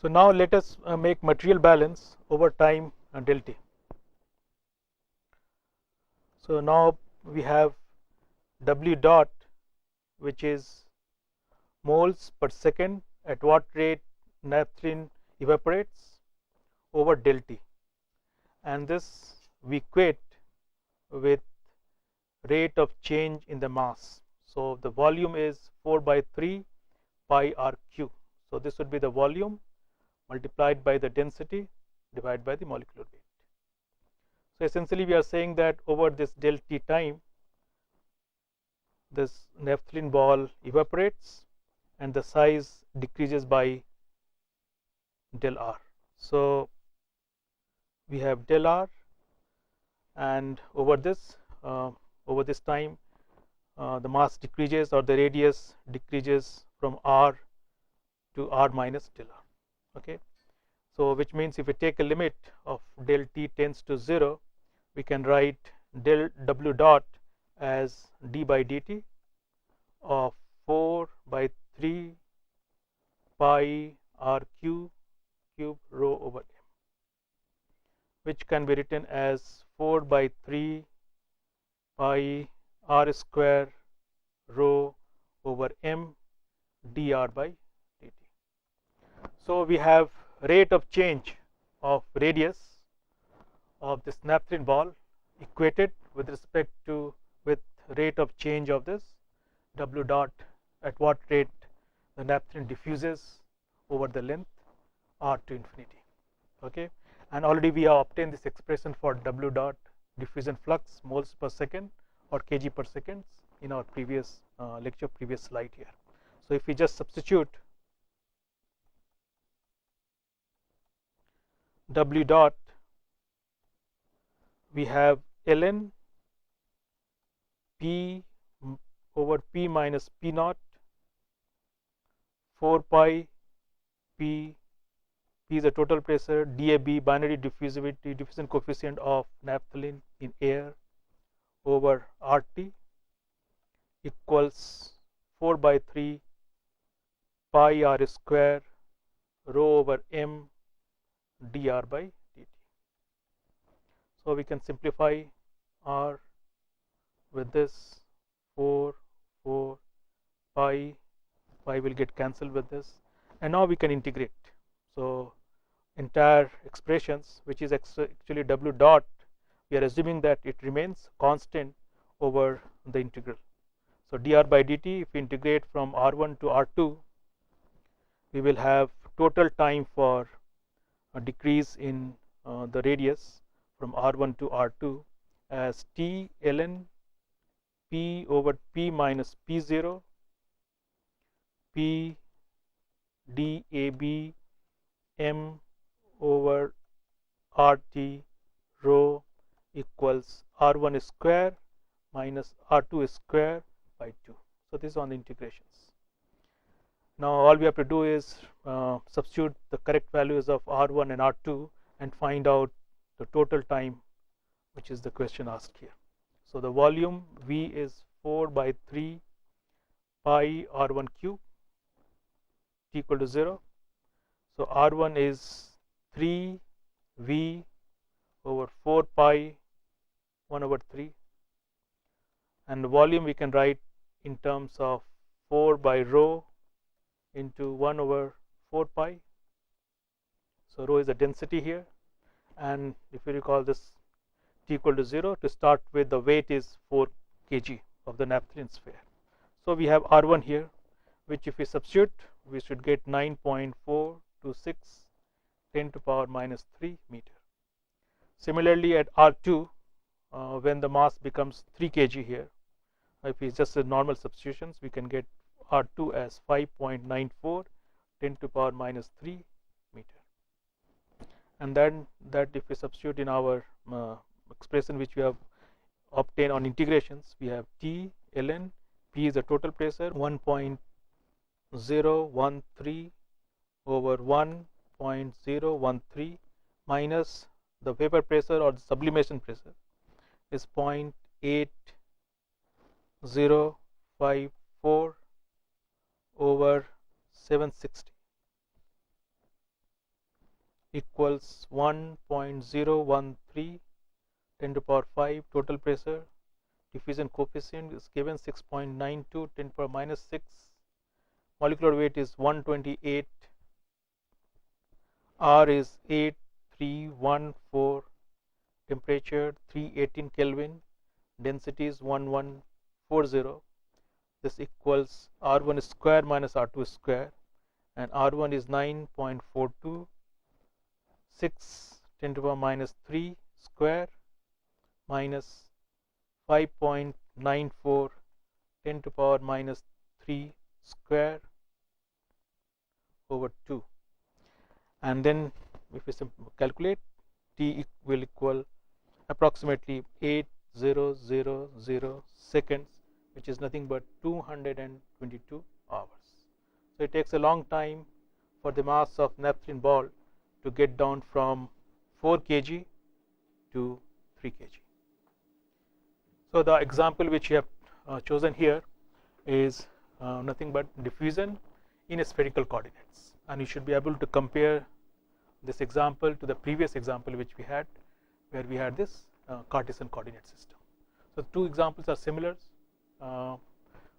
So now let us make material balance over time del T. So now we have W dot, which is moles per second at what rate naphthalene evaporates over del T, and this we equate with rate of change in the mass. So the volume is 4/3 pi RQ. So this would be the volume multiplied by the density divided by the molecular weight. So essentially we are saying that over this del T time, this naphthalene ball evaporates and the size decreases by del R. So we have del R, and over this time the mass decreases, or the radius decreases from R to R minus del R. Okay, so which means if we take a limit of del T tends to 0, we can write del W dot as d by dt of 4/3 pi RQ cube rho over m, which can be written as 4/3 pi R square rho over m dr by dt. So we have rate of change of radius of this naphthalene ball equated with respect to rate of change of this W dot at what rate the naphthalene diffuses over the length R to infinity. Okay, and already we have obtained this expression for W dot diffusion flux moles per second or kg per second in our previous previous slide here. So if we just substitute W dot, we have ln P over P minus P naught 4 pi P is the total pressure, DAB binary diffusion coefficient of naphthalene in air over RT equals 4/3 pi R square rho over m dr by dt. So we can simplify R with this 4 pi will get cancelled with this, and now we can integrate. So entire expressions, which is actually W dot, we are assuming that it remains constant over the integral. So dr by dt, if we integrate from R1 to R2, we will have total time for a decrease in the radius from R1 to R2 as T ln P over P minus P0 P dAB m over RT rho equals R1 square minus R2 square by 2. So this is on the integrations. Now all we have to do is substitute the correct values of R1 and R2 and find out the total time, which is the question asked here. So the volume V is 4/3 pi R1 cube T equal to 0. So R1 is 3V over 4 pi 1 over 3, and the volume we can write in terms of 4 by rho into 1 over 4 pi. So rho is the density here, and if you recall this T equal to 0, to start with the weight is 4 kg of the naphthalene sphere. So we have R1 here, which if we substitute, we should get 9.426 10 to power minus 3 meter. Similarly at R2, when the mass becomes 3 kg here, if it's just a normal substitutions, we can get R2 as 5.94 10 to power minus 3 meter. And then that if we substitute in our expression which we have obtained on integrations, we have T ln P is the total pressure 1.013 over 1.013 minus the vapor pressure or the sublimation pressure is 0.8054 over 760. equals 1.013 10 to the power 5 total pressure. Diffusion coefficient is given 6.92 10 to the power minus 6. Molecular weight is 128. R is 8314. Temperature 318 Kelvin. Density is 1140. This equals R1 square minus R2 square, and R1 is 9.42. 6 10 to the power minus 3 square minus 5.94 10 to the power minus 3 square over 2, and then if we calculate, T will equal approximately 8000 seconds, which is nothing but 222 hours. So it takes a long time for the mass of naphthalene ball to get down from 4 kg to 3 kg. So the example which you have chosen here is nothing but diffusion in spherical coordinates, and you should be able to compare this example to the previous example which we had, where we had this Cartesian coordinate system. So two examples are similar.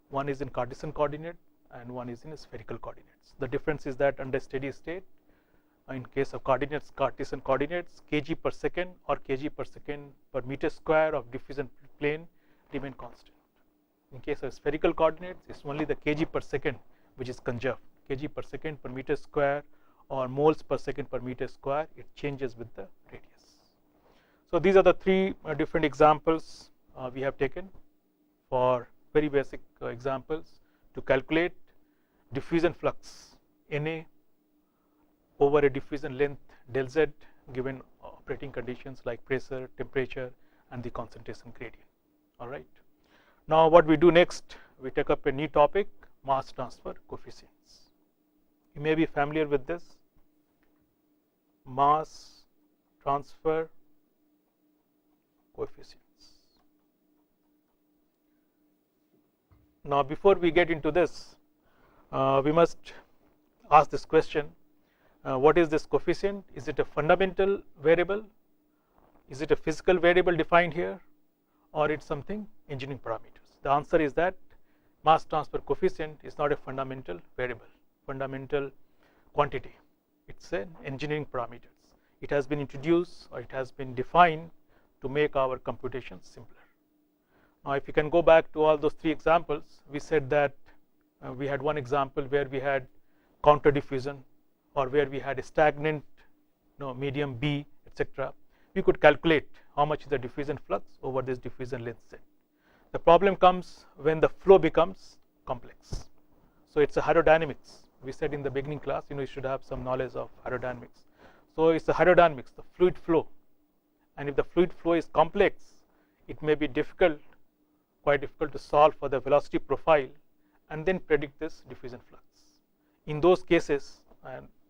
One is in Cartesian coordinate and one is in spherical coordinates. The difference is that under steady state, in case of coordinates, Cartesian coordinates, kg per second or kg per second per meter square of diffusion plane remain constant. In case of spherical coordinates, it's only the kg per second which is conserved. Kg per second per meter square or moles per second per meter square, it changes with the radius. So these are the three different examples we have taken for very basic examples to calculate diffusion flux Na over a diffusion length del z given operating conditions like pressure, temperature, and the concentration gradient. All right. Now what we do next, we take up a new topic, mass transfer coefficients. You may be familiar with this, mass transfer coefficients. Now before we get into this, we must ask this question, what is this coefficient? Is it a fundamental variable? Is it a physical variable defined here, or it's something engineering parameters? The answer is that mass transfer coefficient is not a fundamental variable, fundamental quantity. It's an engineering parameters. It has been introduced or it has been defined to make our computations simpler. Now if you can go back to all those three examples, we said that we had one example where we had counter diffusion, or where we had a stagnant medium B, etc. We could calculate how much is the diffusion flux over this diffusion length Z. The problem comes when the flow becomes complex. So it's a hydrodynamics. We said in the beginning class, you should have some knowledge of hydrodynamics. So it's the hydrodynamics, the fluid flow, and if the fluid flow is complex, it may be difficult, quite difficult to solve for the velocity profile and then predict this diffusion flux. In those cases,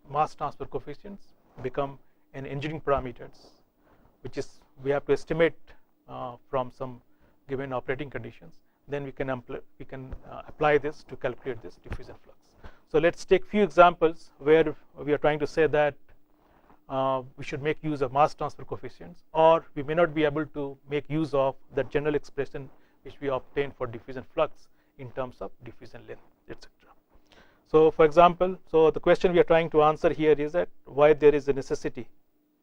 mass transfer coefficients become an engineering parameters, which is we have to estimate from some given operating conditions. Then we can apply this to calculate this diffusion flux. So let's take few examples where we are trying to say that we should make use of mass transfer coefficients, or we may not be able to make use of that general expression which we obtain for diffusion flux in terms of diffusion length, etc. So for example, so the question we are trying to answer here is that why there is a necessity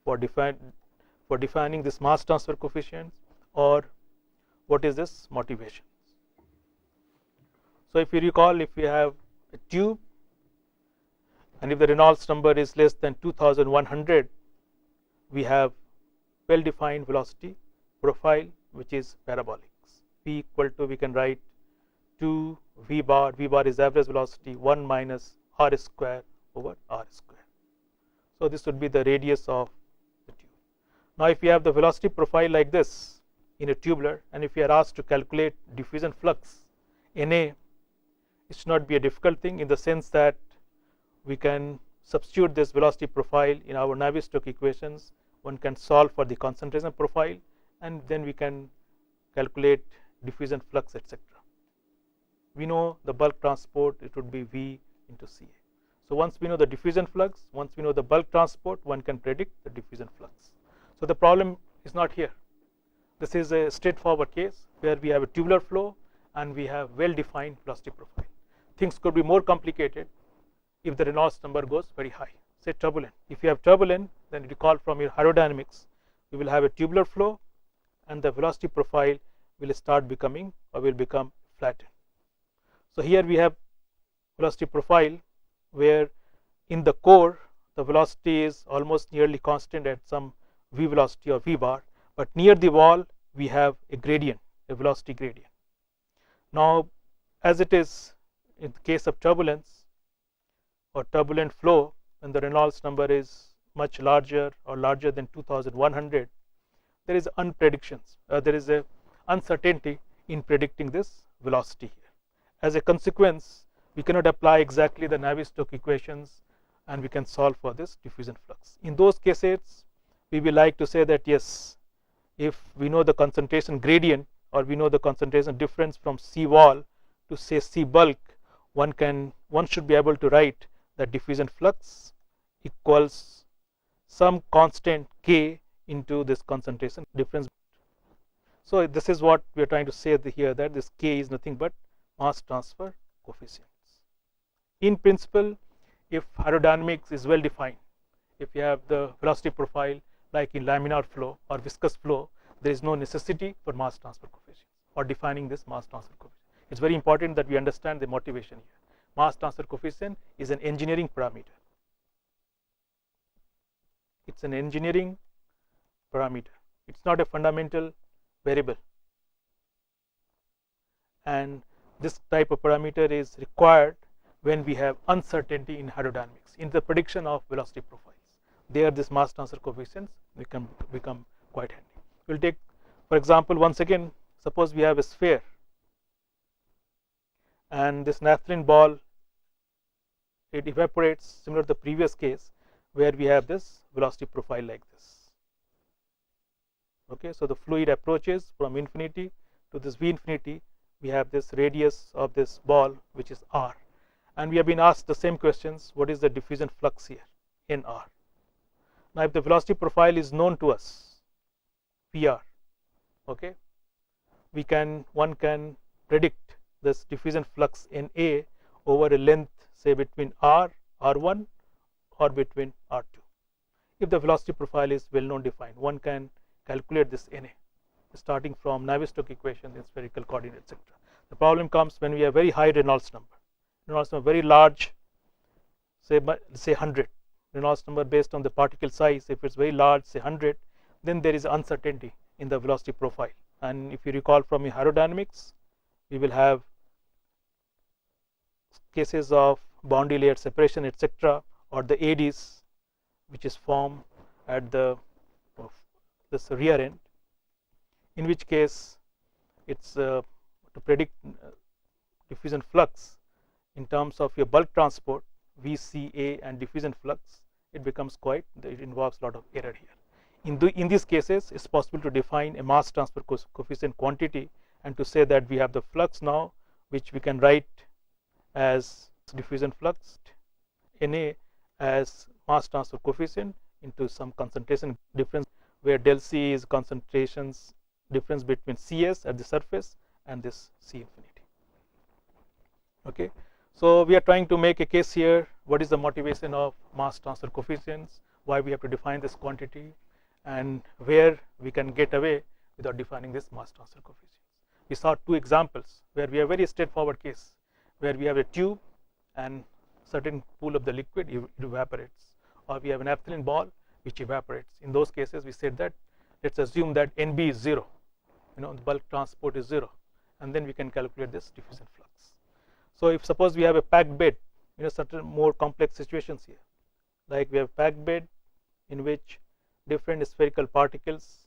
for defining this mass transfer coefficients, or what is this motivation. So if you recall, if we have a tube and if the Reynolds number is less than 2100, we have well defined velocity profile which is parabolic. P equal to, we can write 2 V bar is average velocity 1 minus R square over R square. So this would be the radius of the tube. Now if we have the velocity profile like this in a tubular, and if we are asked to calculate diffusion flux Na, it should not be a difficult thing, in the sense that we can substitute this velocity profile in our Navier-Stokes equations. One can solve for the concentration profile, and then we can calculate diffusion flux, etc. We know the bulk transport, it would be V into Ca. So once we know the diffusion flux, once we know the bulk transport, one can predict the diffusion flux. So the problem is not here. This is a straightforward case where we have a tubular flow and we have well-defined velocity profile. Things could be more complicated if the Reynolds number goes very high. Say turbulent. If you have turbulent, then recall from your aerodynamics, we will have a tubular flow and the velocity profile will start becoming or will become flattened. So here we have velocity profile where in the core the velocity is almost nearly constant at some v velocity or v bar, but near the wall we have a gradient, a velocity gradient. Now as it is in the case of turbulence or turbulent flow, when the Reynolds number is much larger or larger than 2100, there is unpredictions, there is a uncertainty in predicting this velocity here. As a consequence, we cannot apply exactly the Navier-Stokes equations and we can solve for this diffusion flux. In those cases, we will like to say that yes, if we know the concentration gradient or we know the concentration difference from C wall to say C bulk, one should be able to write that diffusion flux equals some constant K into this concentration difference. So this is what we are trying to say here, that this K is nothing but mass transfer coefficients. In principle, if aerodynamics is well defined, if you have the velocity profile like in laminar flow or viscous flow, there is no necessity for mass transfer coefficients or defining this mass transfer coefficient. It's very important that we understand the motivation here. Mass transfer coefficient is an engineering parameter. It's an engineering parameter. It's not a fundamental variable. And this type of parameter is required when we have uncertainty in aerodynamics, in the prediction of velocity profiles. There this mass transfer coefficients become quite handy. We'll take, for example, once again, suppose we have a sphere and this naphthalene ball, it evaporates similar to the previous case where we have this velocity profile like this. Okay, so the fluid approaches from infinity to this v infinity, we have this radius of this ball which is r, and we have been asked the same questions, what is the diffusion flux here in r. Now if the velocity profile is known to us, Pr, okay, one can predict this diffusion flux in A over a length say between r, r1 or between r2. If the velocity profile is well known defined, one can calculate this Na starting from Navier-Stokes equation, the spherical coordinate, etc. The problem comes when we have very high Reynolds number. Reynolds number very large, say 100. Reynolds number based on the particle size, if it's very large, say 100, then there is uncertainty in the velocity profile. And if you recall from aerodynamics, we will have cases of boundary layer separation, etc., or the ADs which is formed at this rear end, in which case it's to predict diffusion flux in terms of your bulk transport VCA and diffusion flux, it involves a lot of error here. In these cases, it's possible to define a mass transfer coefficient quantity and to say that we have the flux now, which we can write as diffusion flux Na as mass transfer coefficient into some concentration difference, where del C is concentrations difference between Cs at the surface and this C infinity. Okay, so we are trying to make a case here. What is the motivation of mass transfer coefficients? Why we have to define this quantity, and where we can get away without defining this mass transfer coefficients. We saw two examples where we have very straightforward case where we have a tube and certain pool of the liquid evaporates, or we have an naphthalene ball which evaporates. In those cases, we said that let's assume that NB is 0, the bulk transport is 0, and then we can calculate this diffusion flux. So if suppose we have a packed bed, certain more complex situations here, like we have packed bed in which different spherical particles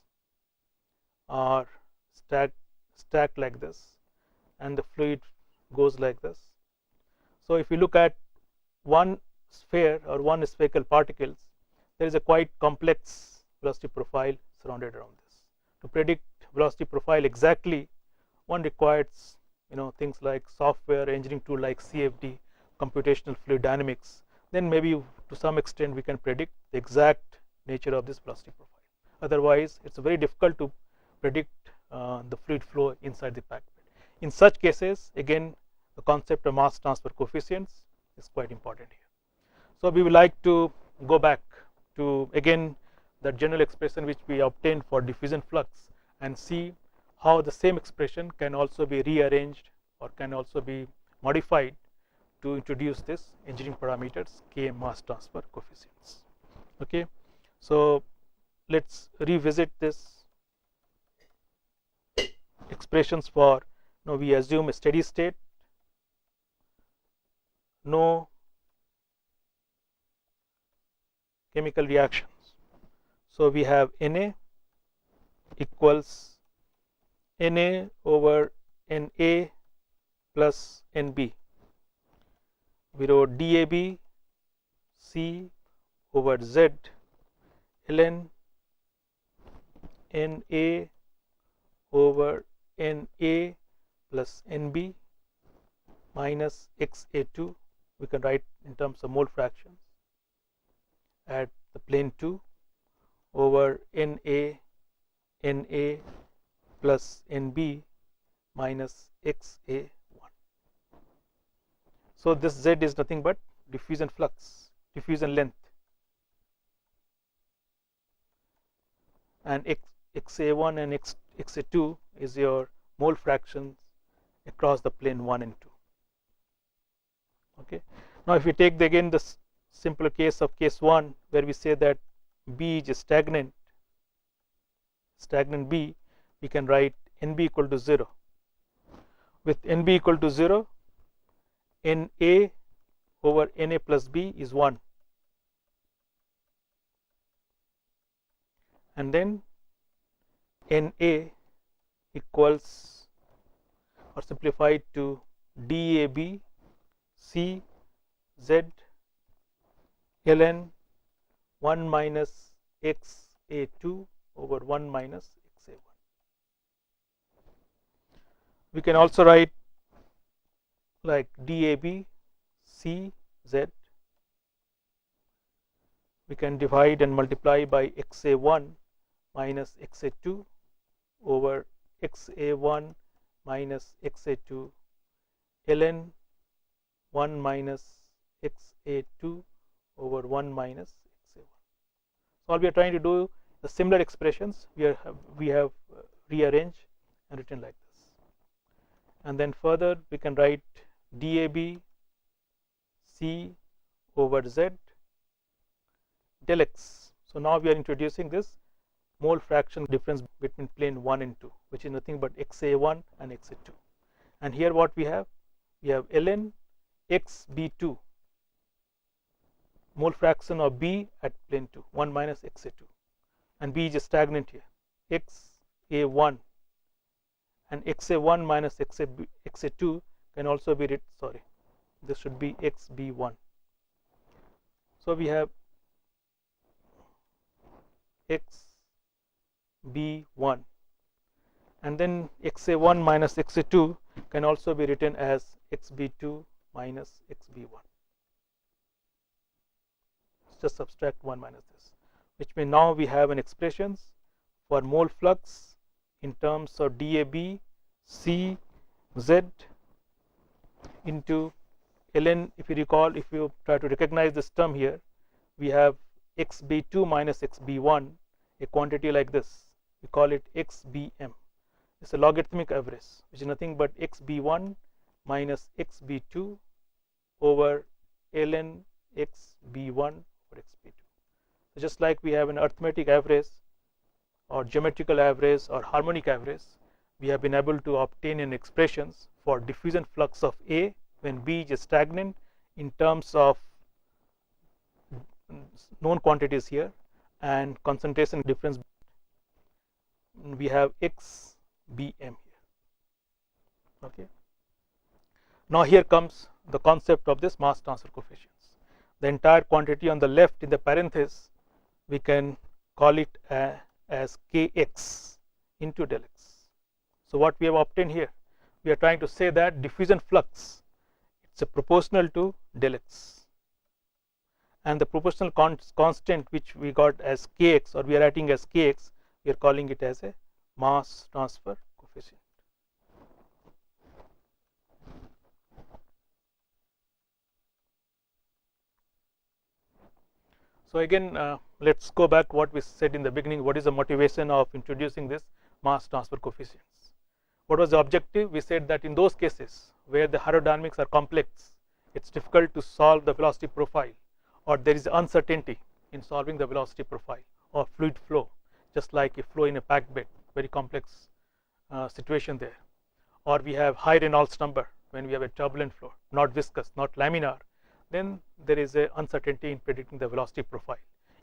are stacked like this, and the fluid goes like this. So if you look at one sphere or one spherical particles, there is a quite complex velocity profile surrounded around this. To predict velocity profile exactly, one requires things like software engineering tool like CFD, computational fluid dynamics. then maybe to some extent we can predict the exact nature of this velocity profile. Otherwise, it's very difficult to predict the fluid flow inside the packed bed. In such cases, again, the concept of mass transfer coefficients is quite important here. So we would like to go back to again the general expression which we obtained for diffusion flux and see how the same expression can also be rearranged or can also be modified to introduce this engineering parameters K mass transfer coefficients. Okay, so let's revisit this expressions for now. We assume a steady state, no chemical reactions. So we have Na equals Na over Na plus Nb. We wrote dAb C over Z ln Na over Na plus Nb minus XA2. We can write in terms of mole fractions at the plane 2 over Na plus Nb minus XA1. So this Z is nothing but diffusion flux, diffusion length, and XA1 and XA2 is your mole fractions across the plane 1 and 2. Okay. Now if we take again the simpler case of case 1 where we say that B is stagnant B, we can write Nb equal to 0. With Nb equal to 0, Na over Na plus B is 1, and then Na equals or simplified to dAb C Z ln 1 minus XA2 over 1 minus XA1. We can also write like dAb C Z. We can divide and multiply by XA1 minus XA2 over XA1 minus XA2 ln 1 minus XA2 over 1 minus XA1. So all we are trying to do the similar expressions we have rearranged and written like this, and then further we can write dAb C over Z del X. So now we are introducing this mole fraction difference between plane 1 and 2, which is nothing but XA1 and XA2, and here what we have ln XB2, mole fraction of B at plane 2, 1 minus XA2, and B is stagnant here, XA1, and XA1 minus XA2 can also be written, sorry, this should be XB1. So we have XB1, and then XA1 minus XA2 can also be written as XB2 minus XB1. Just subtract 1 minus this, which means now we have an expressions for mole flux in terms of dAb C Z into ln. If you recall, if you try to recognize this term here, we have XB2 minus XB1, a quantity like this, we call it XBM. It's a logarithmic average, which is nothing but XB1 minus XB2 over ln XB1 over XB2. So just like we have an arithmetic average or geometrical average or harmonic average, we have been able to obtain an expressions for diffusion flux of A when B is stagnant in terms of known quantities here and concentration difference. We have XBM here. Okay. Now here comes the concept of this mass transfer coefficients. The entire quantity on the left in the parenthesis, we can call it as Kx into del x. So what we have obtained here, we are trying to say that diffusion flux, it's a proportional to del x. and the proportional constant which we got as kx, or we are writing as kx, we are calling it as a mass transfer coefficient. So again, let's go back what we said in the beginning. What is the motivation of introducing this mass transfer coefficients? What was the objective? We said that in those cases where the hydrodynamics are complex, it's difficult to solve the velocity profile, or there is uncertainty in solving the velocity profile or fluid flow, just like a flow in a packed bed, very complex situation there. Or we have high Reynolds number when we have a turbulent flow, not viscous, not laminar, then there is a uncertainty in predicting the velocity profile.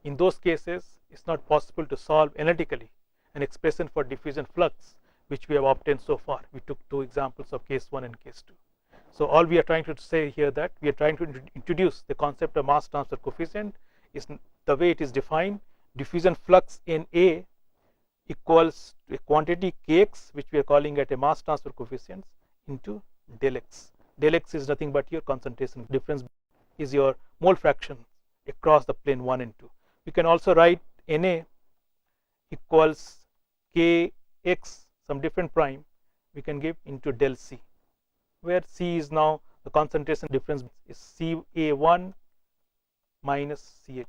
In those cases, it's not possible to solve analytically an expression for diffusion flux, which we have obtained so far. We took two examples of case 1 and case 2. So all we are trying to say here, that we are trying to introduce the concept of mass transfer coefficient is the way it is defined. Diffusion flux in A equals to a quantity kx, which we are calling at a mass transfer coefficient, into del x. Del x is nothing but your concentration difference, is your mole fraction across the plane 1 and 2. We can also write Na equals kx, some different prime, we can give into del c, where c is now the concentration difference is Ca1 minus Ca2.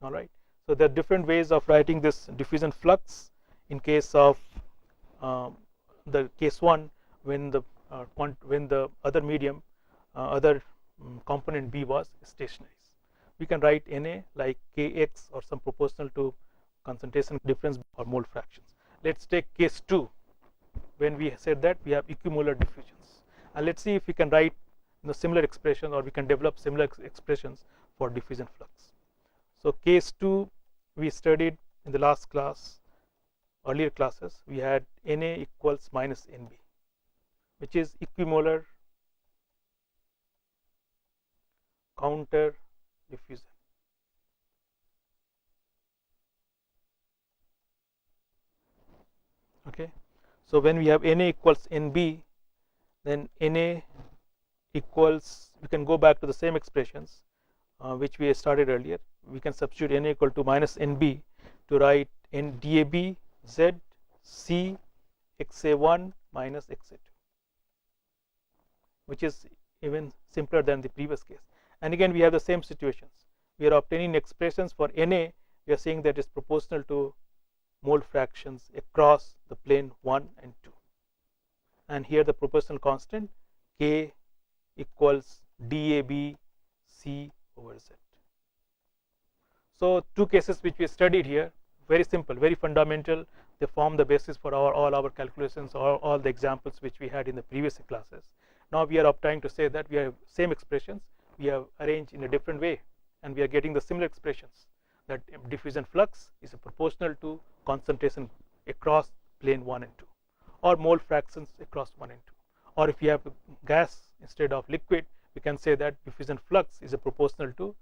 All right. So there are different ways of writing this diffusion flux. In case of the case 1, when the other medium, other component B was stationary, we can write Na like kx, or some proportional to concentration difference or mole fractions. Let's take case 2, when we said that we have equimolar diffusions, and let's see if we can write similar expression, or we can develop similar expressions for diffusion flux. So case 2 we studied in the last class, earlier classes. We had Na equals minus Nb, which is equimolar counter diffusion. Okay, so when we have Na equals Nb, then Na equals, we can go back to the same expressions which we started earlier. We can substitute Na equal to minus Nb to write in dAb z c xa1 minus xa2, which is even simpler than the previous case. And again we have the same situations. We are obtaining expressions for Na. We are saying that is proportional to mole fractions across the plane 1 and 2, and here the proportional constant K equals dAb c over z. So two cases which we studied here, very simple, very fundamental. They form the basis for all our calculations, or all the examples which we had in the previous classes. Now we are trying to say that we have same expressions, we have arranged in a different way, and we are getting the similar expressions, that diffusion flux is proportional to concentration across plane 1 and 2, or mole fractions across 1 and 2. Or if you have gas instead of liquid, we can say that diffusion flux is proportional to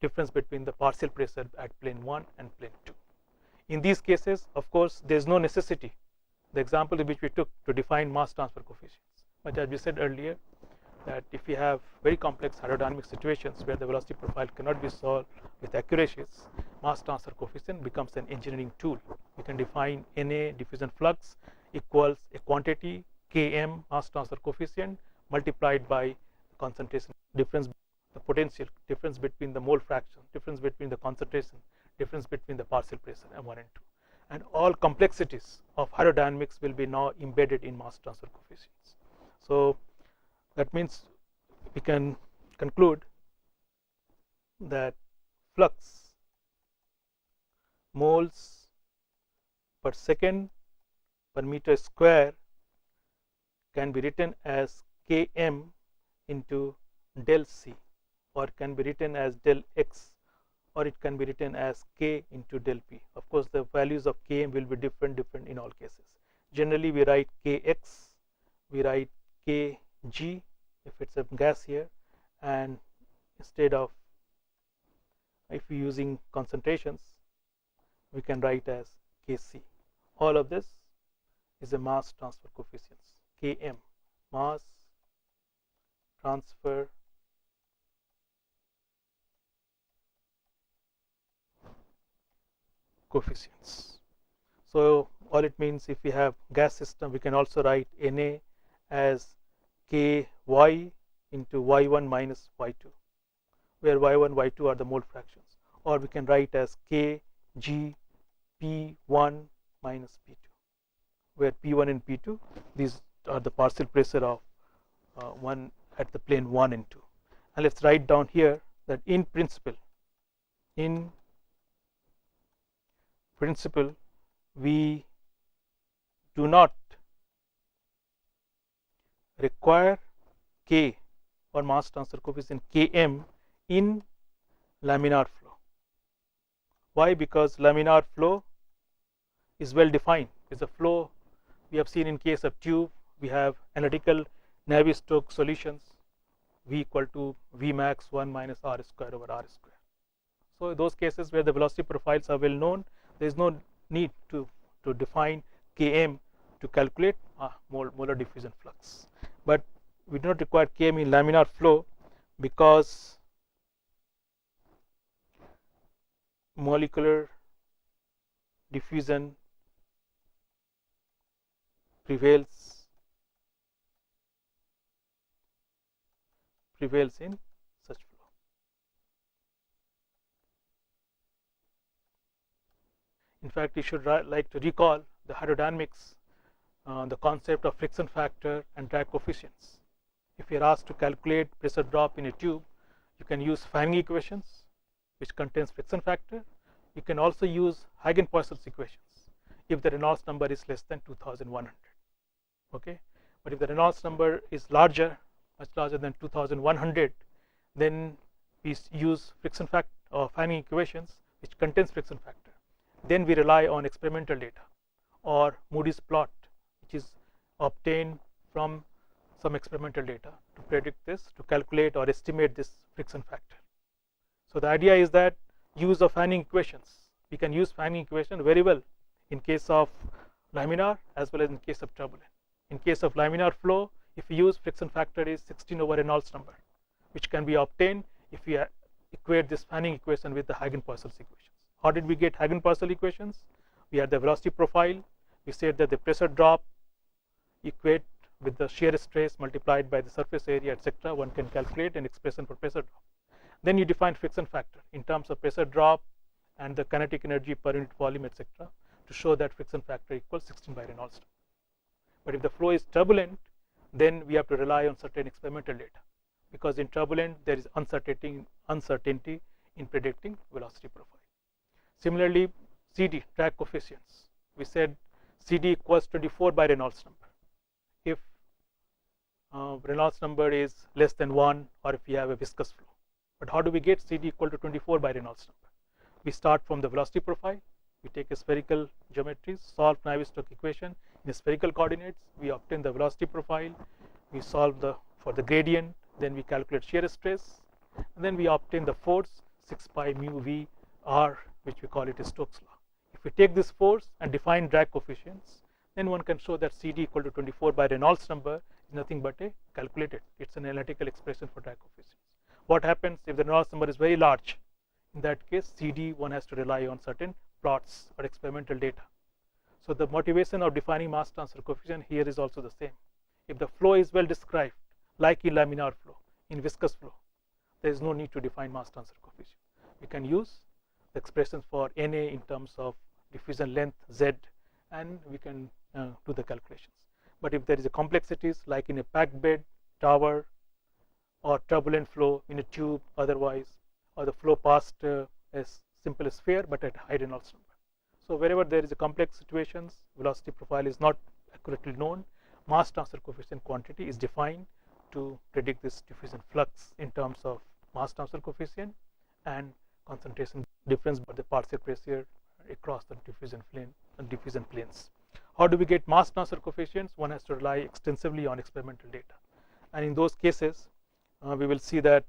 difference between the partial pressure at plane 1 and plane 2. In these cases, of course, there is no necessity, the example which we took, to define mass transfer coefficients. But as we said earlier, that if we have very complex hydrodynamic situations where the velocity profile cannot be solved with accuracies, mass transfer coefficient becomes an engineering tool. We can define Na diffusion flux equals a quantity Km mass transfer coefficient multiplied by concentration difference, the potential difference between the mole fraction, difference between the concentration, difference between the partial pressure and 1 and 2, and all complexities of hydrodynamics will be now embedded in mass transfer coefficients. So that means we can conclude that flux moles per second per meter square can be written as Km into del C, or can be written as del X, or it can be written as K into del P. Of course, the values of Km will be different in all cases. Generally, we write Kx, we write Kg if it's a gas here, and instead of, if we using concentrations, we can write as Kc. All of this is a mass transfer coefficients. Km, mass transfer coefficients. So all it means, if we have gas system, we can also write Na as Ky into y1 minus y2, where y1 y2 are the mole fractions, or we can write as Kg P1 minus P2, where P1 and P2, these are the partial pressure of one at the plane 1 and 2. And let's write down here that in principle we do not require K or mass transfer coefficient Km in laminar flow. Why? Because laminar flow is well defined. It's a flow we have seen in case of tube. We have analytical Navier-Stokes solutions, V equal to V max 1 minus R square over R square. So in those cases where the velocity profiles are well known, there is no need to define Km to calculate molar diffusion flux. But we do not require Km in laminar flow because molecular diffusion prevails in such flow. In fact, you should like to recall the hydrodynamics, the concept of friction factor and drag coefficients. If you are asked to calculate pressure drop in a tube, you can use Fanning equations, which contains friction factor. You can also use Hagen-Poiseuille's equations if the Reynolds number is less than 2100. Okay, but if the Reynolds number is larger, much larger than 2100, then we use friction factor or Fanning equations, which contains friction factor. Then we rely on experimental data or Moody's plot, which is obtained from some experimental data to predict this, to calculate or estimate this friction factor. So the idea is that use of Fanning equations, we can use Fanning equation very well in case of laminar as well as in case of turbulent. In case of laminar flow, if we use friction factor is 16 over Reynolds number, which can be obtained if we equate this Fanning equation with the Hagen-Poiseuille's equations. How did we get Hagen-Poiseuille equations? We had the velocity profile. We said that the pressure drop equate with the shear stress multiplied by the surface area, etc. One can calculate an expression for pressure drop. Then you define friction factor in terms of pressure drop and the kinetic energy per unit volume, etc. to show that friction factor equals 16 by Reynolds. But if the flow is turbulent, then we have to rely on certain experimental data, because in turbulent there is uncertainty in predicting velocity profile. Similarly, CD, drag coefficients, we said CD equals 24 by Reynolds number if Reynolds number is less than 1 or if we have a viscous flow. But how do we get CD equal to 24 by Reynolds number? We start from the velocity profile. We take a spherical geometry, solve Navier-Stokes equation in spherical coordinates. We obtain the velocity profile. We solve for the gradient. Then we calculate shear stress. And then we obtain the force 6 pi mu v r, which we call it a Stokes law. If we take this force and define drag coefficients, then one can show that CD equal to 24 by Reynolds number is nothing but a calculated. It's an analytical expression for drag coefficients. What happens if the Reynolds number is very large? In that case, CD one has to rely on certain plots or experimental data. So the motivation of defining mass transfer coefficient here is also the same. If the flow is well described, like in laminar flow, in viscous flow, there is no need to define mass transfer coefficient. We can use the expressions for Na in terms of diffusion length Z, and we can do the calculations. But if there is a complexities like in a packed bed, tower, or turbulent flow in a tube otherwise, or the flow past a simple sphere but at high Reynolds number. So wherever there is a complex situations, velocity profile is not accurately known, mass transfer coefficient quantity is defined to predict this diffusion flux in terms of mass transfer coefficient and concentration difference by the partial pressure across the diffusion plane and diffusion planes. How do we get mass transfer coefficients? One has to rely extensively on experimental data, and in those cases we will see that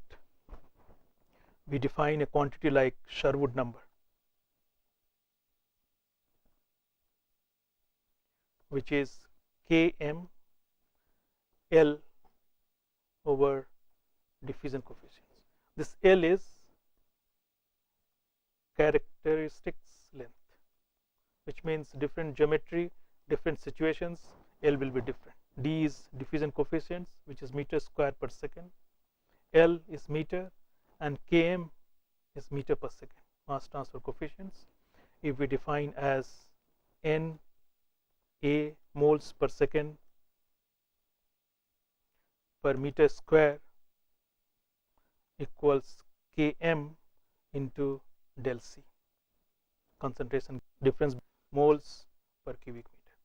we define a quantity like Sherwood number, which is Km L over diffusion coefficients. This L is characteristics length. which means different geometry, different situations, L will be different. D is diffusion coefficients, which is meter square per second. L is meter, and Km is meter per second, mass transfer coefficients. If we define as N A moles per second per meter square equals Km into del C, concentration difference moles per cubic meter.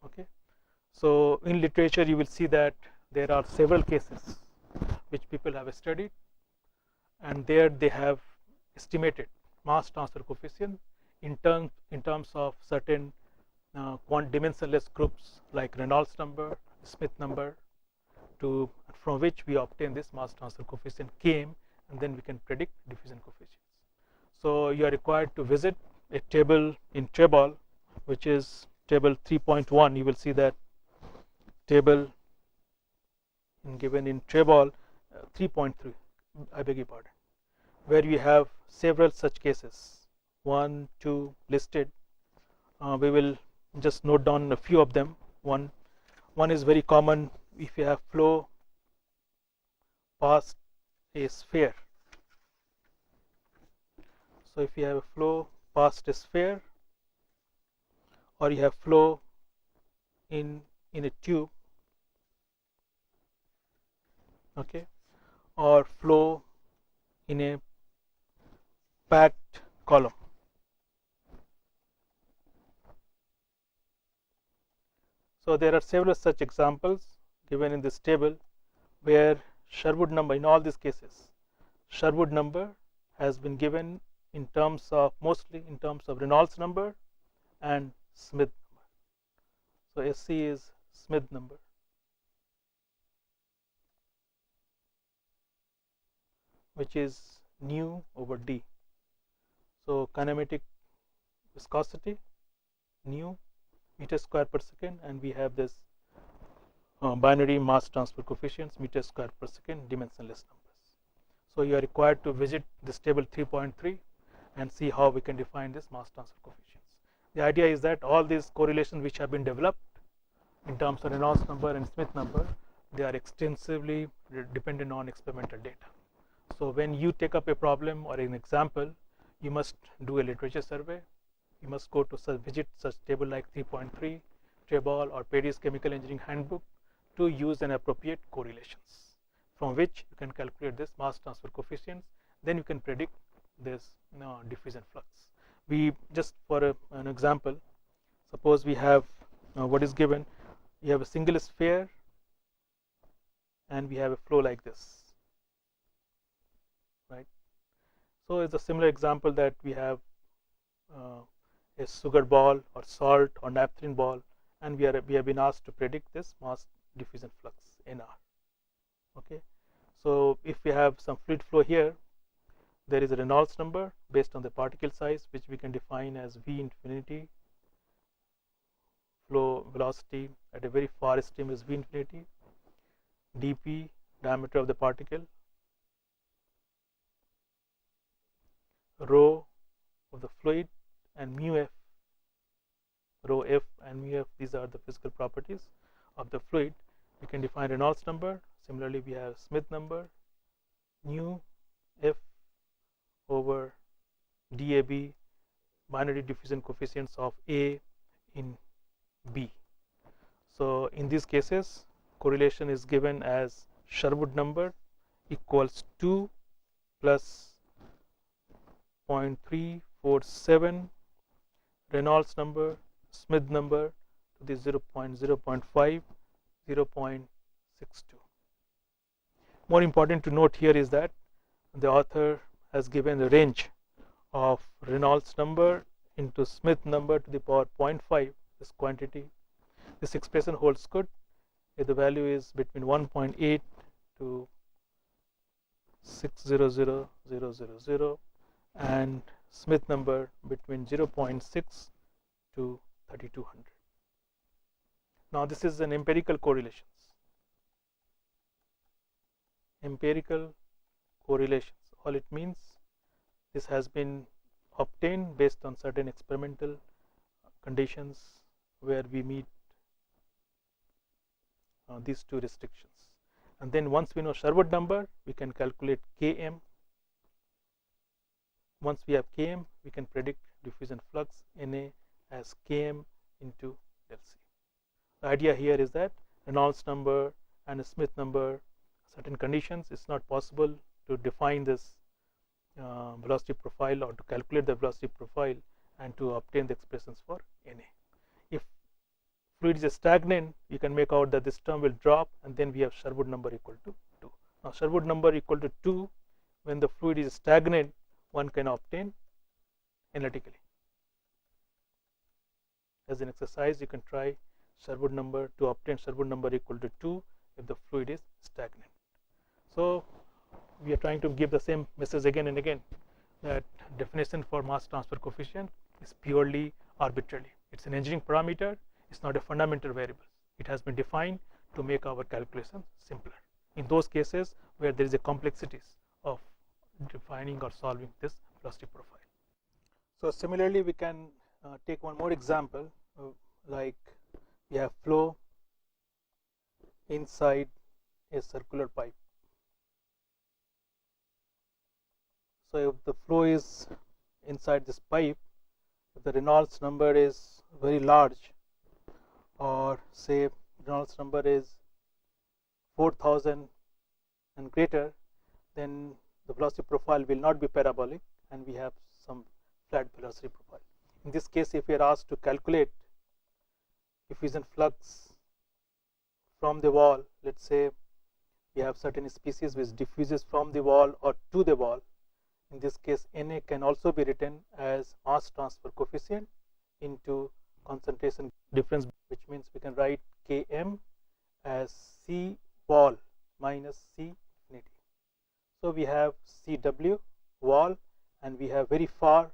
Okay. So in literature you will see that there are several cases which people have studied, and there they have estimated mass transfer coefficient in terms of certain dimensionless groups like Reynolds number, Smith number, from which we obtain this mass transfer coefficient Km, and then we can predict diffusion coefficients. So you are required to visit a table in Trebol, which is table 3.1. You will see that table given in Trebol 3.3, I beg your pardon, where we have several such cases, 1, 2 listed. We will just note down a few of them. One is very common if you have flow past a sphere. So if you have a flow past a sphere, or you have flow in a tube, okay, or flow in a packed column. So there are several such examples given in this table where Sherwood number, in all these cases, Sherwood number has been given in terms of, mostly in terms of Reynolds number and Smith number. So SC is Smith number. Which is nu over d. So kinematic viscosity nu meter square per second, and we have this binary mass transfer coefficients meter square per second dimensionless numbers. So you are required to visit this table 3.3 and see how we can define this mass transfer coefficients. The idea is that all these correlations which have been developed in terms of Reynolds number and Smith number, they are extensively dependent on experimental data. So when you take up a problem or an example, you must do a literature survey. You must go to visit such table like 3.3, Trebol or Perry's Chemical Engineering Handbook to use an appropriate correlations, from which you can calculate this mass transfer coefficients. Then you can predict this diffusion flux. We just for an example, suppose we have what is given. You have a single sphere, and we have a flow like this. Right. So it's a similar example that we have a sugar ball or salt or naphthalene ball, and we have been asked to predict this mass diffusion flux NR. Okay. So if we have some fluid flow here, there is a Reynolds number based on the particle size, which we can define as V infinity. Flow velocity at a very far stream is V infinity. dP, diameter of the particle. Rho of the fluid, and mu f, rho f and mu f, these are the physical properties of the fluid. We can define Reynolds number. Similarly, we have Smith number, nu f over DAB, binary diffusion coefficients of A in B. So in these cases, correlation is given as Sherwood number equals 2 plus 0.347, Reynolds number, Smith number to the 0.5, 0.62. More important to note here is that the author has given a range of Reynolds number into Smith number to the power 0.5, this quantity. This expression holds good if the value is between 1.8 to 600,000 and Smith number between 0.6 to 3200. Now this is an empirical correlations. Empirical correlations. All it means, this has been obtain based on certain experimental conditions where we meet these two restrictions. And then once we know Sherwood number, we can calculate Km. Once we have Km, we can predict diffusion flux Na as Km into del C. The idea here is that Reynolds number and a Smith number, certain conditions, it's not possible to define this velocity profile or to calculate the velocity profile and to obtain the expressions for Na. If fluid is stagnant, you can make out that this term will drop, and then we have Sherwood number equal to 2. Now Sherwood number equal to 2, when the fluid is stagnant, one can obtain analytically. As an exercise, you can try Sherwood number to obtain Sherwood number equal to 2 if the fluid is stagnant. So we are trying to give the same message again and again, that definition for mass transfer coefficient is purely arbitrary. It's an engineering parameter, it's not a fundamental variable. It has been defined to make our calculation simpler in those cases where there is a complexities of defining or solving this velocity profile. So similarly, we can take one more example, like we have flow inside a circular pipe. So if the flow is inside this pipe, if the Reynolds number is very large, or say Reynolds number is 4000 and greater, then the velocity profile will not be parabolic and we have some flat velocity profile. In this case, if we are asked to calculate diffusion flux from the wall, let's say we have certain species which diffuses from the wall or to the wall. In this case, Na can also be written as mass transfer coefficient into concentration difference, which means we can write Km as C wall minus C infinity. So we have Cw wall and we have very far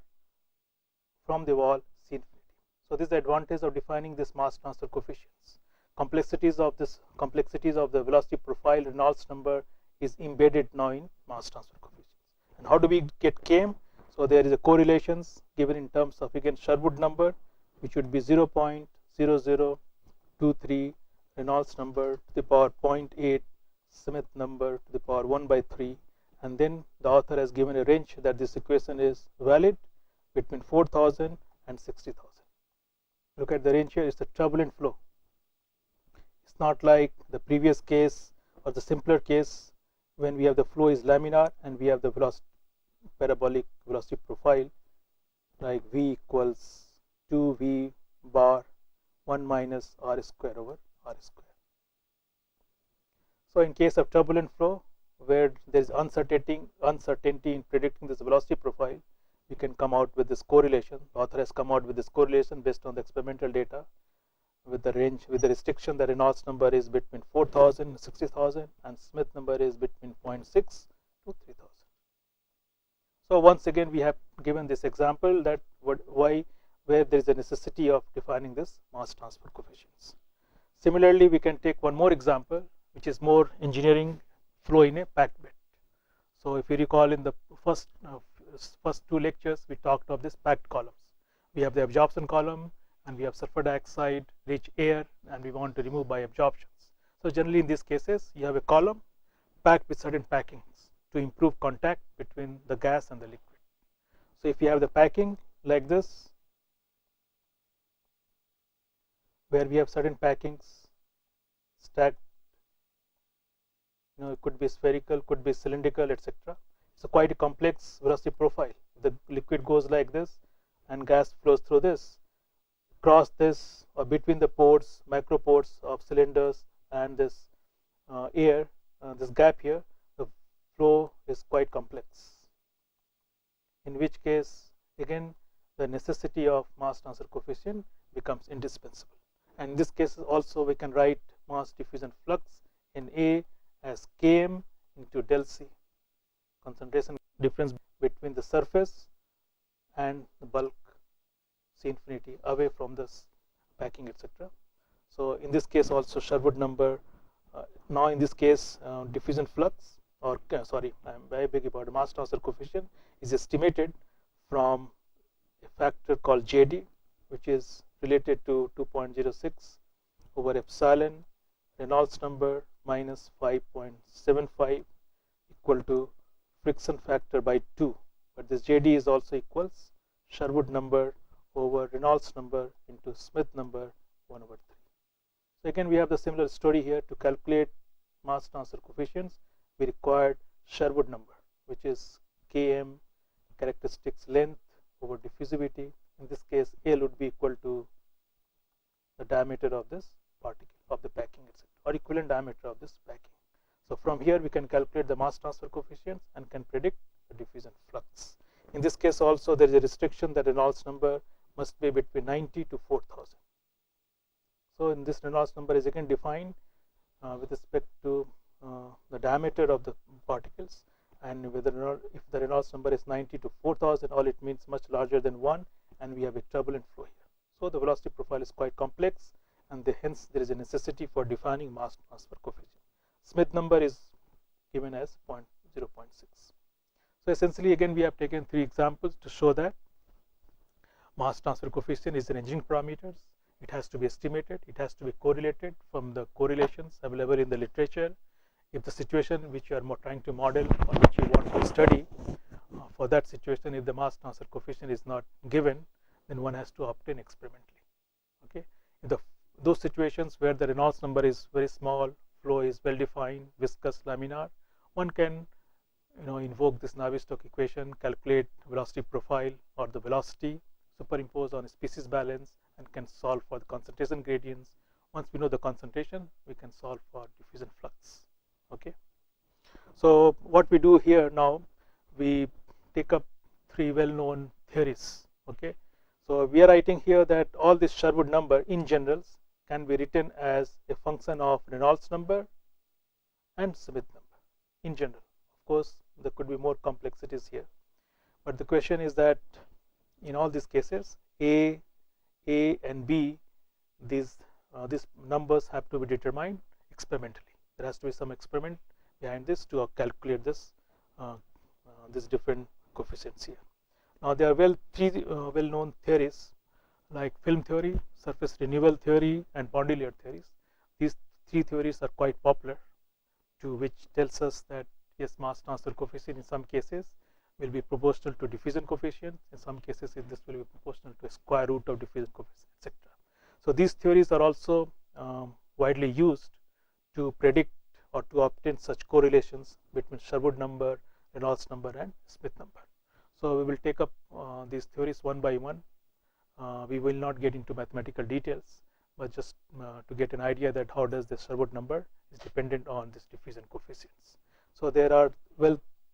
from the wall C infinity. So this is the advantage of defining this mass transfer coefficients. Complexities of the velocity profile Reynolds number is embedded now in mass transfer coefficients. And how do we get Km? So there is a correlations given in terms of, again, Sherwood number, which would be 0.0023, Reynolds number to the power 0.8, Smith number to the power 1/3, and then the author has given a range that this equation is valid between 4000 and 60,000. Look at the range here, it's a turbulent flow. It's not like the previous case or the simpler case when we have the flow is laminar and we have the velocity, parabolic velocity profile like V equals 2V bar 1 minus R square over R square. So in case of turbulent flow, where there is uncertainty in predicting this velocity profile, we can come out with this correlation. The author has come out with this correlation based on the experimental data with the range, with the restriction that Reynolds number is between 4000 and 60,000 and Smith number is between 0.6 to 3000. So once again we have given this example that where there is a necessity of defining this mass transfer coefficients. Similarly, we can take one more example which is more engineering flow in a packed bed. So if you recall, in the first two lectures we talked of this packed columns. We have the absorption column and we have sulfur dioxide rich air and we want to remove by absorptions. So generally in these cases you have a column packed with certain packings to improve contact between the gas and the liquid. So if you have the packing like this, where we have certain packings stacked, it could be spherical, could be cylindrical, etc. So quite a complex velocity profile. The liquid goes like this and gas flows through this. Across this or between the pores, micro pores of cylinders and this air, this gap here, the flow is quite complex. In which case, again, the necessity of mass transfer coefficient becomes indispensable. And in this case also we can write mass diffusion flux in A as Km into del C, concentration difference between the surface and the bulk C infinity away from this packing, etc. So in this case also Sherwood number, now in this case diffusion flux, or sorry, I beg your pardon, mass transfer coefficient is estimated from factor called JD, which is related to 2.06 over epsilon Reynolds number minus 5.75 equal to friction factor by 2, but this JD is also equals Sherwood number over Reynolds number into Smith number 1 over 3. So again we have the similar story here. To calculate mass transfer coefficients we required Sherwood number, which is Km characteristics length over diffusivity. In this case L would be equal to the diameter of this particle of the packing, etc., or equivalent diameter of this packing. So from here we can calculate the mass transfer coefficients and can predict the diffusion flux. In this case also there is a restriction that Reynolds number must be between 90 to 4000. So in this Reynolds number is again defined with respect to the diameter of the particles, and whether or not if the Reynolds number is 90 to 4000, all it means much larger than 1, and we have a turbulent flow here. So the velocity profile is quite complex, and hence there is a necessity for defining mass transfer coefficient. Smith number is given as 0.6. So essentially again we have taken 3 examples to show that mass transfer coefficient is an engineering parameters. It has to be estimated, it has to be correlated from the correlations available in the literature. If the situation which you are trying to model or which you want to study, for that situation if the mass transfer coefficient is not given, then one has to obtain experimentally. Okay, in those situations where the Reynolds number is very small, flow is well defined, viscous, laminar, one can invoke this Navier-Stokes equation, calculate velocity profile or the velocity, superimpose on a species balance, and can solve for the concentration gradients. Once we know the concentration, we can solve for diffusion flux. Okay, so what we do here now, we take up 3 well-known theories. Okay, so we are writing here that all this Sherwood number in general can be written as a function of Reynolds number and Smith number in general. Of course there could be more complexities here, but the question is that in all these cases A and B, these numbers have to be determined experimentally. There has to be some experiment behind this to calculate this these different coefficients here. Now there are 3 well-known theories like film theory, surface renewal theory, and boundary layer theories. These 3 theories are quite popular, to which tells us that yes, mass transfer coefficient in some cases will be proportional to diffusion coefficient. In some cases this will be proportional to a square root of diffusion coefficient, etc. So these theories are also widely used to predict or to obtain such correlations between Sherwood number, Reynolds number, and Smith number. So we will take up these theories one by one. We will not get into mathematical details, but just to get an idea that how does the Sherwood number is dependent on this diffusion coefficients. So there are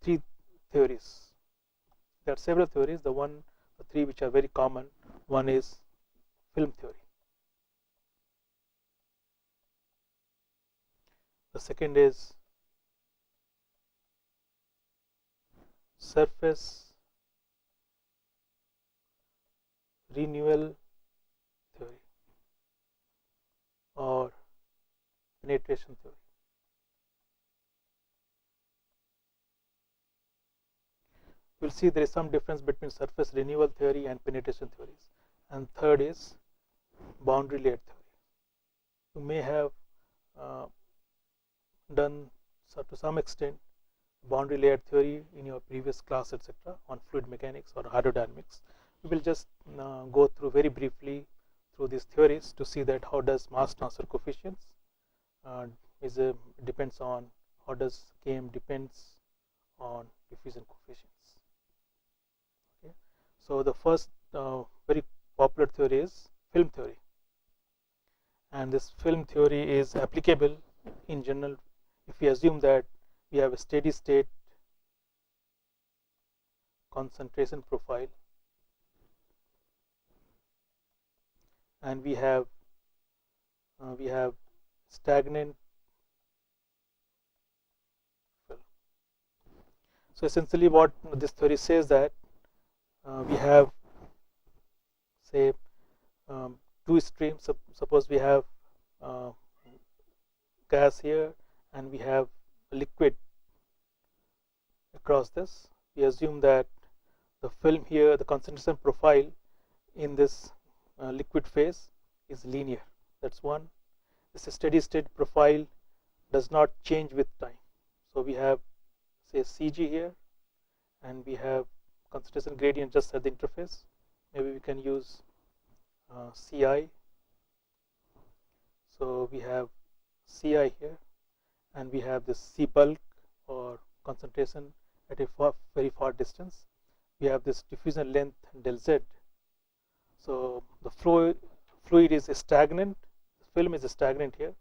3 theories. There are several theories. The 3 which are very common. One is film theory. The second is surface renewal theory or penetration theory. We will see there is some difference between surface renewal theory and penetration theories. And third is boundary layer theory. You may have done to some extent boundary layer theory in your previous class, etc., on fluid mechanics or hydrodynamics. We will just go through very briefly through these theories to see that how does mass transfer coefficients depends on, how does Km depends on diffusion coefficients. Okay. So the first very popular theory is film theory, and this film theory is applicable in general if we assume that we have a steady state concentration profile and we have stagnant film. So essentially what this theory says that we have, say, 2 streams. Suppose we have gas here and we have a liquid across this. We assume that the film here, the concentration profile in this liquid phase is linear. That's one. This steady state profile does not change with time. So we have, say, Cg here, and we have concentration gradient just at the interface. Maybe we can use Ci. So we have Ci here, and we have this C bulk or concentration at a very far distance. We have this diffusion length del Z. So the fluid is stagnant, the film is stagnant here,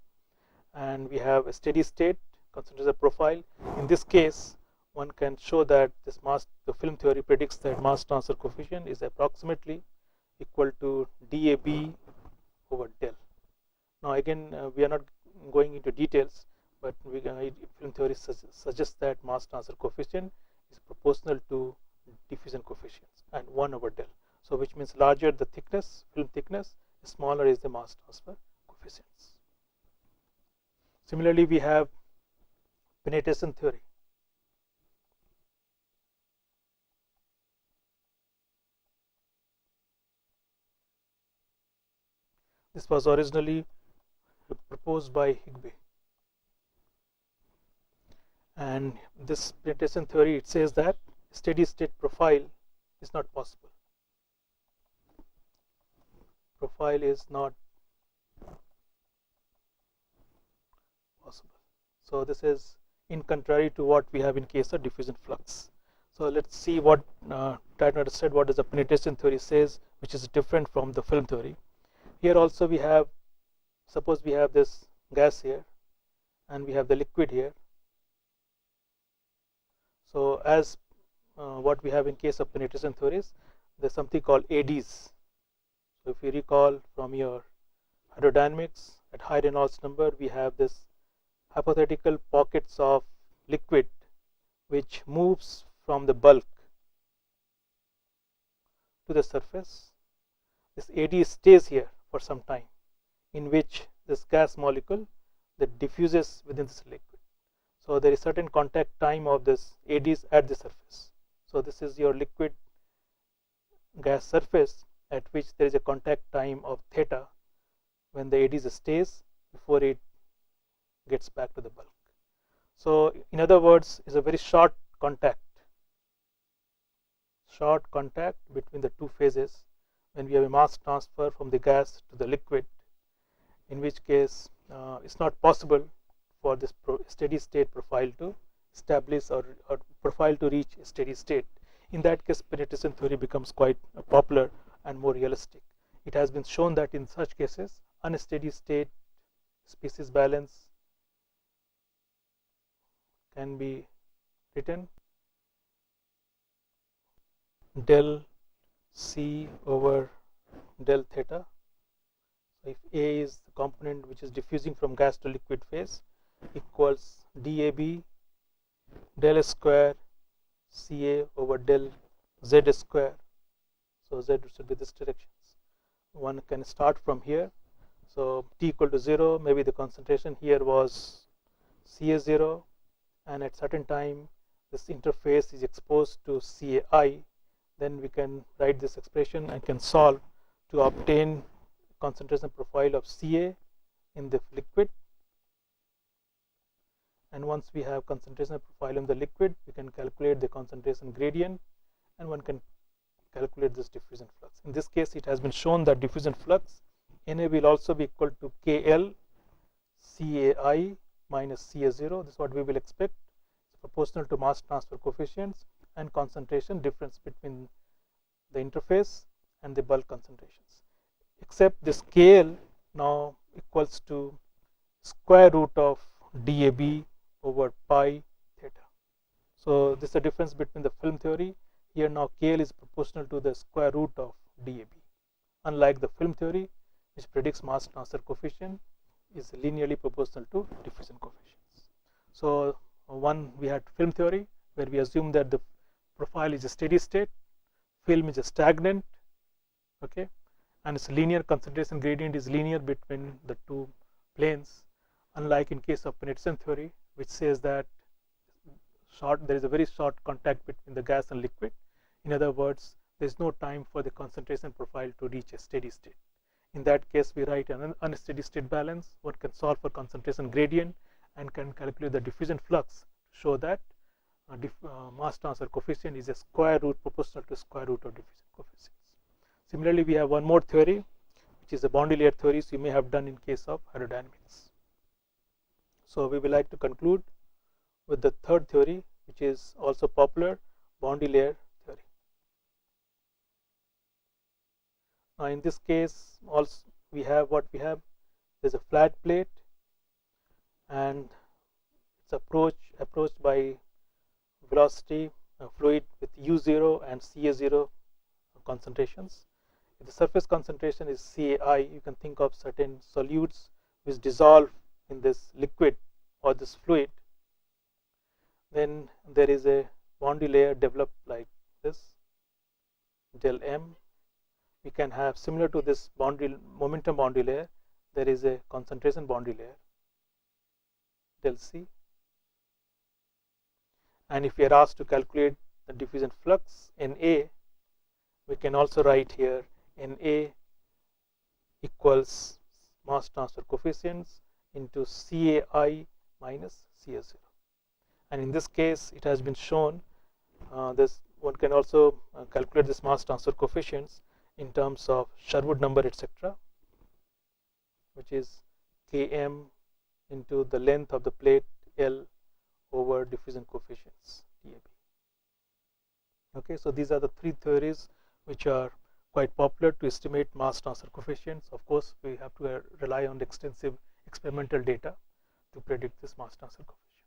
and we have a steady state concentration profile. In this case, one can show that this the film theory predicts that mass transfer coefficient is approximately equal to dAB over del. Now again, we are not going into details, but film theory suggests that mass transfer coefficient is proportional to diffusion coefficients and 1 over del. So which means larger the thickness, film thickness, smaller is the mass transfer coefficients. Similarly, we have penetration theory. This was originally proposed by Higby, and this penetration theory, it says that steady state profile is not possible. Profile is not possible. So this is in contrary to what we have in case of diffusion flux. So let's see what try to understand what does the penetration theory says, which is different from the film theory. Here also we have, suppose we have this gas here and we have the liquid here. So as what we have in case of penetration theories, there's something called ADs. So if you recall from your hydrodynamics, at high Reynolds number we have this hypothetical pockets of liquid which moves from the bulk to the surface. This AD stays here for some time, in which this gas molecule that diffuses within this liquid. So there is certain contact time of this ADs at the surface. So this is your liquid gas surface at which there is a contact time of theta when the ADs stays before it gets back to the bulk. So in other words, is a very short contact between the two phases when we have a mass transfer from the gas to the liquid, in which case it's not possible for this steady state profile to establish or profile to reach a steady state. In that case, penetration theory becomes quite popular and more realistic. It has been shown that in such cases, unsteady state species balance can be written del C over del theta. So if A is the component which is diffusing from gas to liquid phase, equals dAB del square Ca over del Z square. So Z should be this directions. One can start from here. So t equal to 0, maybe the concentration here was Ca0, and at certain time this interface is exposed to Cai. Then we can write this expression and can solve to obtain concentration profile of Ca in the liquid. And once we have concentration profile in the liquid, we can calculate the concentration gradient, and one can calculate this diffusion flux. In this case, it has been shown that diffusion flux Na will also be equal to Kl Cai minus Ca0. This is what we will expect. It's proportional to mass transfer coefficients and concentration difference between the interface and the bulk concentrations, except this Kl now equals to square root of dAB over pi theta. So this is the difference between the film theory. Here now Kl is proportional to the square root of dAB, unlike the film theory which predicts mass transfer coefficient is linearly proportional to diffusion coefficients. So one, we had film theory where we assume that the profile is a steady state, film is a stagnant, okay, and its linear concentration gradient is linear between the two planes, unlike in case of penetration theory, which says that there is a very short contact between the gas and liquid. In other words, there is no time for the concentration profile to reach a steady state. In that case, we write an unsteady state balance. One can solve for concentration gradient and can calculate the diffusion flux to show that mass transfer coefficient is a square root proportional to square root of diffusion coefficients. Similarly, we have one more theory, which is the boundary layer theory. So you may have done in case of aerodynamics. So we would like to conclude with the third theory, which is also popular, boundary layer theory. Now in this case, also we have what we have. There's a flat plate, and it's approached by velocity fluid with U0 and Ca0 concentrations. If the surface concentration is Cai, you can think of certain solutes which dissolve in this liquid or this fluid. Then there is a boundary layer developed like this, del M. We can have, similar to this momentum boundary layer, there is a concentration boundary layer, del C. And if we are asked to calculate the diffusion flux NA, we can also write here NA equals mass transfer coefficients into Cai minus Ca0. And in this case, it has been shown this one can also calculate this mass transfer coefficients in terms of Sherwood number, etc., which is Km into the length of the plate L over diffusion coefficients DAB. Okay, so these are the three theories which are quite popular to estimate mass transfer coefficients. Of course, we have to rely on extensive experimental data to predict this mass transfer coefficient.